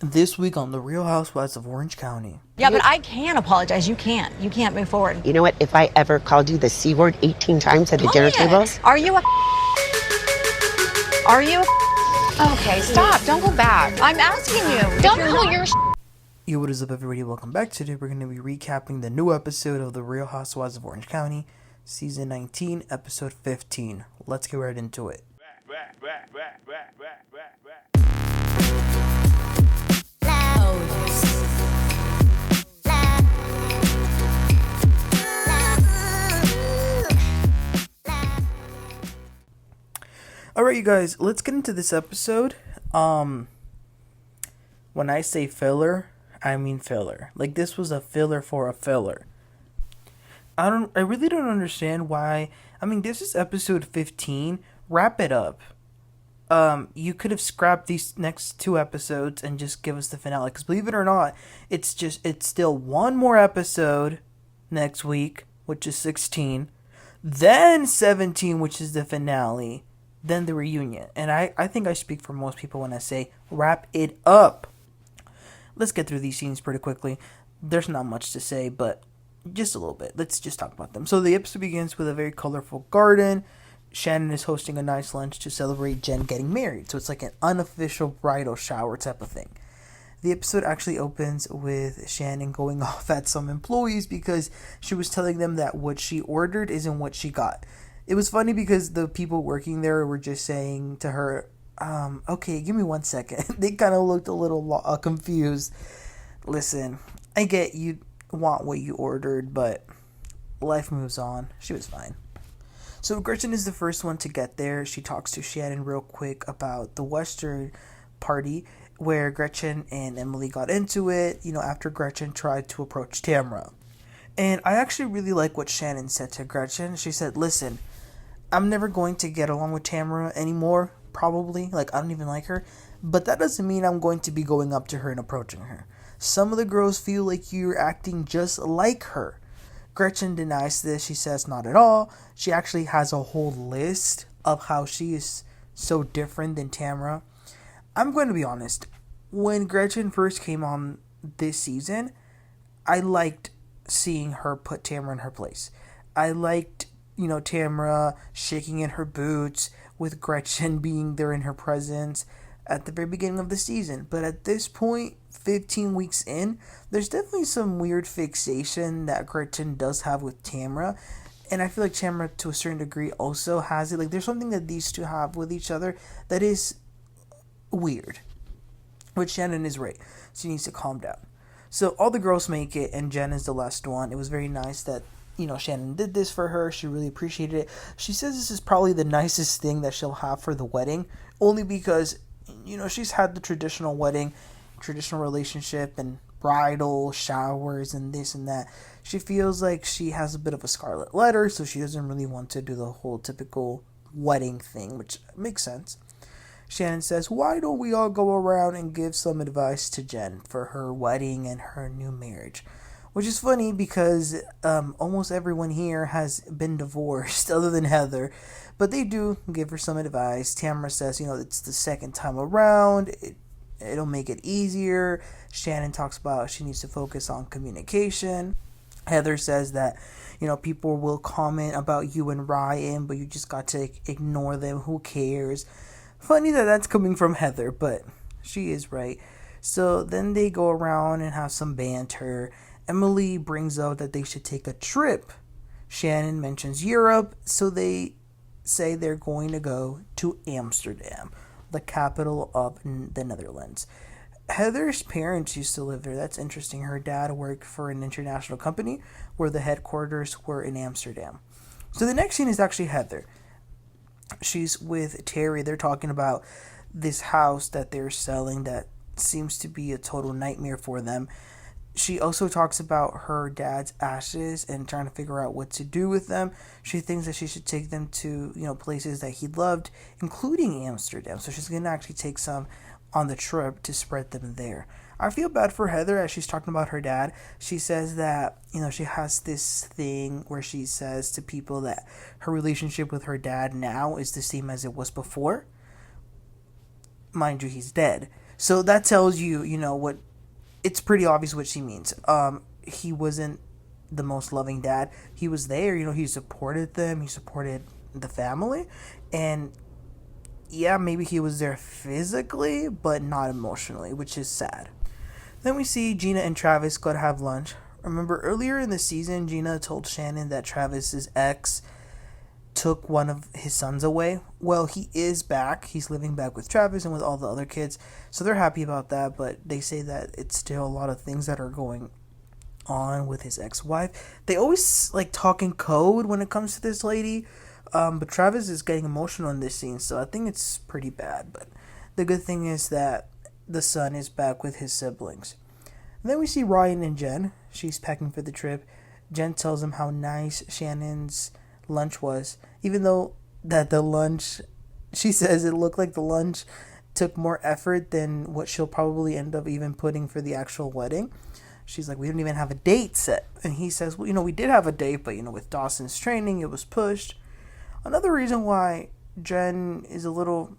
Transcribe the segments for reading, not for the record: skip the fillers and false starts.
This week on The Real Housewives of Orange County. Yeah, but I can apologize. You can't. You can't move forward. You know what? If I ever called you the C word 18 times at a dinner table. Are you a... Are you a... Okay, stop. Don't go back. I'm asking you. Don't pull your... Yo, what is up, everybody? Welcome back. Today we're going to be recapping the new episode of The Real Housewives of Orange County, Season 19, Episode 15. Let's get right into it. Alright, you guys, let's get into this episode. When I say filler, I mean filler. Like, this was a filler for a filler. I really don't understand why. I mean, this is episode 15. Wrap it up. You could have scrapped these next two episodes and just give us the finale. Because believe it or not, it's still one more episode next week, which is 16. Then 17, which is the finale. Then the reunion. And I think I speak for most people when I say wrap it up. Let's get through these scenes pretty quickly. There's not much to say, but just a little bit. Let's just talk about them. So the episode begins with a very colorful garden. Shannon is hosting a nice lunch to celebrate Jen getting married. So it's like an unofficial bridal shower type of thing. The episode actually opens with Shannon going off at some employees because she was telling them that what she ordered isn't what she got. It was funny because the people working there were just saying to her, okay, give me 1 second. They kind of looked a little confused. Listen, I get you want what you ordered, but life moves on. She was fine. So Gretchen is the first one to get there. She talks to Shannon real quick about the Western party where Gretchen and Emily got into it, after Gretchen tried to approach Tamra. And I actually really like what Shannon said to Gretchen. She said, listen, I'm never going to get along with Tamara anymore, probably. Like, I don't even like her. But that doesn't mean I'm going to be going up to her and approaching her. Some of the girls feel like you're acting just like her. Gretchen denies this. She says not at all. She actually has a whole list of how she is so different than Tamara. I'm going to be honest. When Gretchen first came on this season, I liked seeing her put Tamara in her place. I liked, Tamara shaking in her boots with Gretchen being there in her presence at the very beginning of the season. But at this point, 15 weeks in, there's definitely some weird fixation that Gretchen does have with Tamara. And I feel like Tamara, to a certain degree, also has it. Like, there's something that these two have with each other that is weird. Which Shannon is right. She needs to calm down. So all the girls make it, and Jen is the last one. It was very nice that, Shannon did this for her. She really appreciated it. She says this is probably the nicest thing that she'll have for the wedding, only because, she's had the traditional wedding, traditional relationship, and bridal showers, and this and that. She feels like she has a bit of a scarlet letter, so she doesn't really want to do the whole typical wedding thing, which makes sense. Shannon says, why don't we all go around and give some advice to Jen for her wedding and her new marriage? Which is funny because almost everyone here has been divorced other than Heather. But they do give her some advice. Tamara says, it's the second time around. It'll make it easier. Shannon talks about she needs to focus on communication. Heather says that, people will comment about you and Ryan, but you just got to ignore them. Who cares? Funny that that's coming from Heather, but she is right. So then they go around and have some banter. Emily brings out that they should take a trip. Shannon mentions Europe, so they say they're going to go to Amsterdam, the capital of the Netherlands. Heather's parents used to live there. That's interesting. Her dad worked for an international company where the headquarters were in Amsterdam. So the next scene is actually Heather. She's with Terry. They're talking about this house that they're selling that seems to be a total nightmare for them. She also talks about her dad's ashes and trying to figure out what to do with them. She thinks that she should take them to, places that he loved, including Amsterdam. So she's going to actually take some on the trip to spread them there. I feel bad for Heather as she's talking about her dad. She says that, she has this thing where she says to people that her relationship with her dad now is the same as it was before. Mind you, he's dead. So that tells you, what, it's pretty obvious what she means. He wasn't the most loving dad. He was there, he supported them, he supported the family, and yeah, maybe he was there physically, but not emotionally, which is sad. Then we see Gina and Travis go to have lunch. Remember earlier in the season, Gina told Shannon that Travis's ex took one of his sons away. Well, he is back. He's living back with Travis and with all the other kids. So they're happy about that, but they say that it's still a lot of things that are going on with his ex-wife. They always like talk in code when it comes to this lady. But Travis is getting emotional in this scene, so I think it's pretty bad. But the good thing is that the son is back with his siblings. And then we see Ryan and Jen. She's packing for the trip. Jen tells him how nice Shannon's lunch was, even though that the lunch, she says it looked like the lunch took more effort than what she'll probably end up even putting for the actual wedding. She's like, we didn't even have a date set. And he says, well, we did have a date, but with Dawson's training, it was pushed. Another reason why Jen is a little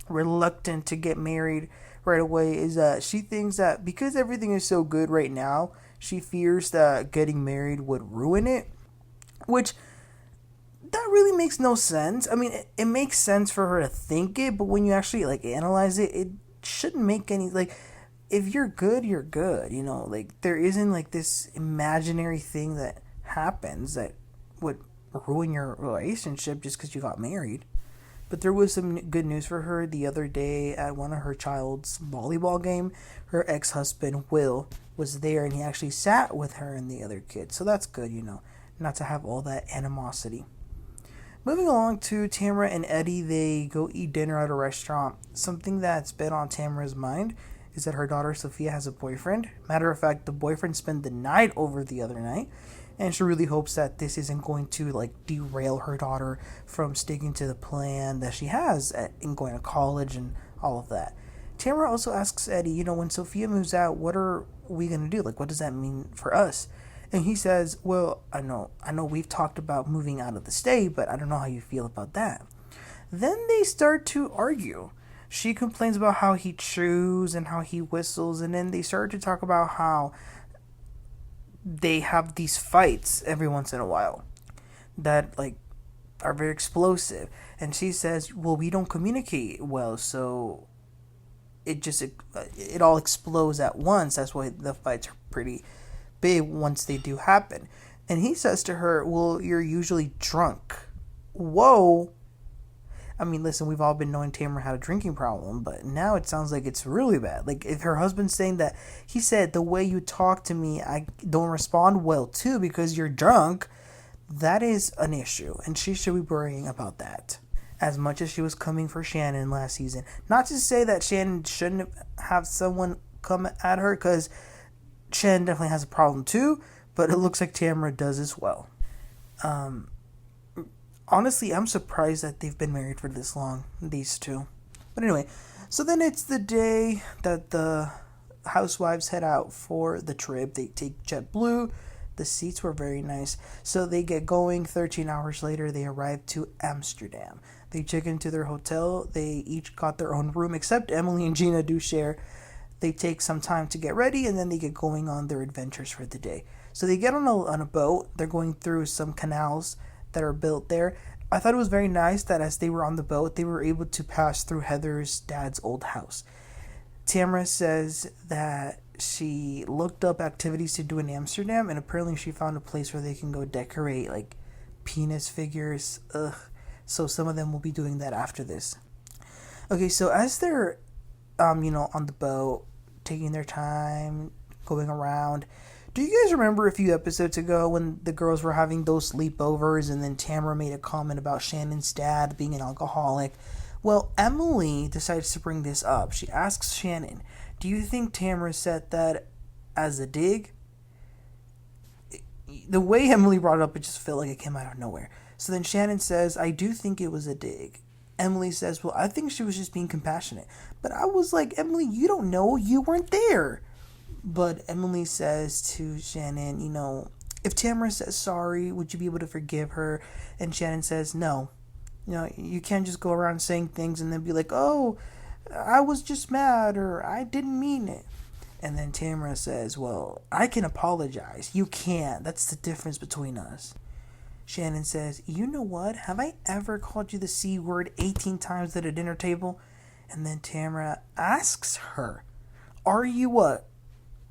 reluctant to get married right away is that she thinks that because everything is so good right now, she fears that getting married would ruin it, which that really makes no sense. I mean, it makes sense for her to think it, but when you actually analyze it, it shouldn't make any if you're good, you're good. There isn't this imaginary thing that happens that would ruin your relationship just because you got married. But there was some good news for her the other day at one of her child's volleyball game. Her ex-husband Will was there, and he actually sat with her and the other kids. So that's good, not to have all that animosity. Moving along to Tamra and Eddie, they go eat dinner at a restaurant. Something that's been on Tamra's mind is that her daughter Sophia has a boyfriend. Matter of fact, the boyfriend spent the night over the other night. And she really hopes that this isn't going to derail her daughter from sticking to the plan that she has in going to college and all of that. Tamara also asks Eddie, when Sophia moves out, what are we going to do? What does that mean for us? And he says, well, I know we've talked about moving out of the state, but I don't know how you feel about that. Then they start to argue. She complains about how he chews and how he whistles, and then they start to talk about how they have these fights every once in a while that are very explosive. And she says, well, we don't communicate well, so it all explodes at once. That's why the fights are pretty big once they do happen. And he says to her, well, you're usually drunk. Whoa. I mean, listen, we've all been knowing Tamara had a drinking problem, but now it sounds like it's really bad. If her husband's saying that, he said, the way you talk to me, I don't respond well to because you're drunk, that is an issue, and she should be worrying about that. As much as she was coming for Shannon last season. Not to say that Shannon shouldn't have someone come at her, because Shannon definitely has a problem too, but it looks like Tamara does as well. Honestly, I'm surprised that they've been married for this long, these two. But anyway, so then it's the day that the Housewives head out for the trip. They take JetBlue. The seats were very nice. So they get going. 13 hours later, they arrive to Amsterdam. They check into their hotel. They each got their own room, except Emily and Gina do share. They take some time to get ready, and then they get going on their adventures for the day. So they get on a boat. They're going through some canals that are built there. I thought it was very nice that as they were on the boat, they were able to pass through Heather's dad's old house. Tamra says that she looked up activities to do in Amsterdam, and apparently she found a place where they can go decorate penis figures. Ugh. So some of them will be doing that after this. Okay, so as they're on the boat, taking their time, going around, do you guys remember a few episodes ago when the girls were having those sleepovers and then Tamara made a comment about Shannon's dad being an alcoholic? Well, Emily decides to bring this up. She asks Shannon, do you think Tamara said that as a dig? The way Emily brought it up, it just felt like it came out of nowhere. So then Shannon says, I do think it was a dig. Emily says, well, I think she was just being compassionate. But I was like, Emily, you don't know. You weren't there. But Emily says to Shannon, if Tamara says sorry, would you be able to forgive her? And Shannon says, no. You can't just go around saying things and then be like, oh, I was just mad, or I didn't mean it. And then Tamara says, well, I can apologize. You can't. That's the difference between us. Shannon says, you know what? Have I ever called you the C word 18 times at a dinner table? And then Tamara asks her, are you a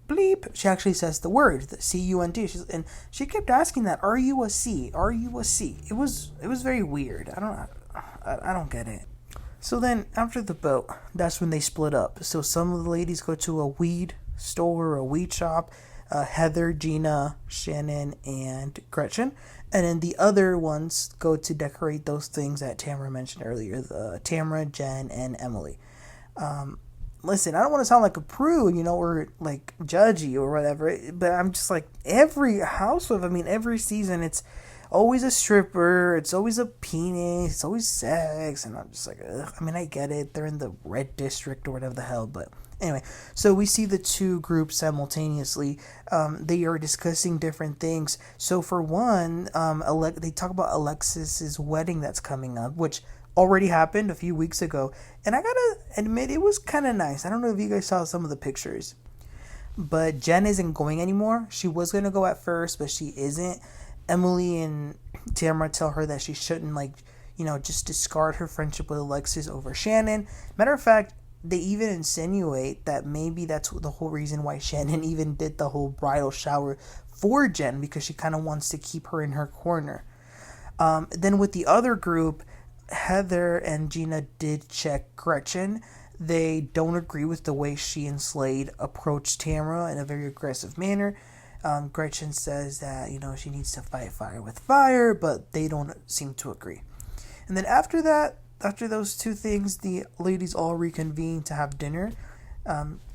bleep? She actually says the word, the C-U-N-T. And she kept asking that, are you a C? Are you a C? It was very weird. I don't get it. So then, after the boat, that's when they split up. So some of the ladies go to a weed store, a weed shop. Heather, Gina, Shannon, and Gretchen. And then the other ones go to decorate those things that Tamara mentioned earlier. Tamara, Jen, and Emily. Listen, I don't want to sound like a prude, or like judgy or whatever. But I'm just like, every housewife, every season, it's always a stripper, it's always a penis, it's always sex, and I'm just like, ugh. I get it, they're in the red district or whatever the hell, but anyway, so we see the two groups simultaneously. They are discussing different things. So for one, they talk about Alexis's wedding that's coming up, which already happened a few weeks ago, and I gotta admit, it was kind of nice. I don't know if you guys saw some of the pictures, but Jen isn't going anymore. She was gonna go at first, but she isn't. Emily and Tamara tell her that she shouldn't, just discard her friendship with Alexis over Shannon. Matter of fact, they even insinuate that maybe that's the whole reason why Shannon even did the whole bridal shower for Jen, because she kind of wants to keep her in her corner. Then with the other group, Heather and Gina did check Gretchen. They don't agree with the way she and Slade approached Tamara in a very aggressive manner. Gretchen says that, she needs to fight fire with fire, but they don't seem to agree. And then after those two things, the ladies all reconvene to have dinner.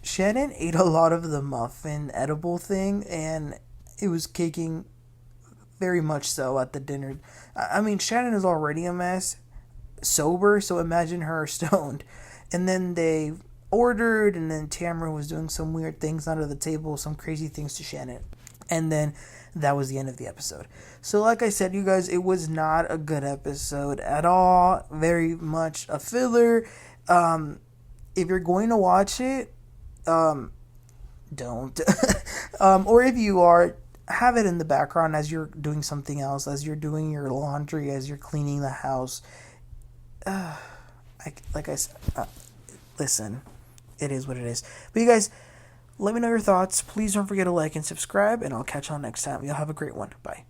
Shannon ate a lot of the muffin edible thing, and it was caking very much so at the dinner. Shannon is already a mess, sober, so imagine her stoned. And then they ordered, and then Tamara was doing some weird things under the table, some crazy things to Shannon. And then that was the end of the episode. So like I said, you guys, it was not a good episode at all. Very much a filler. If you're going to watch it, don't. Or if you are, have it in the background as you're doing something else, as you're doing your laundry, as you're cleaning the house. Like I said, listen, it is what it is. But you guys, let me know your thoughts. Please don't forget to like and subscribe, and I'll catch y'all next time. Y'all have a great one. Bye.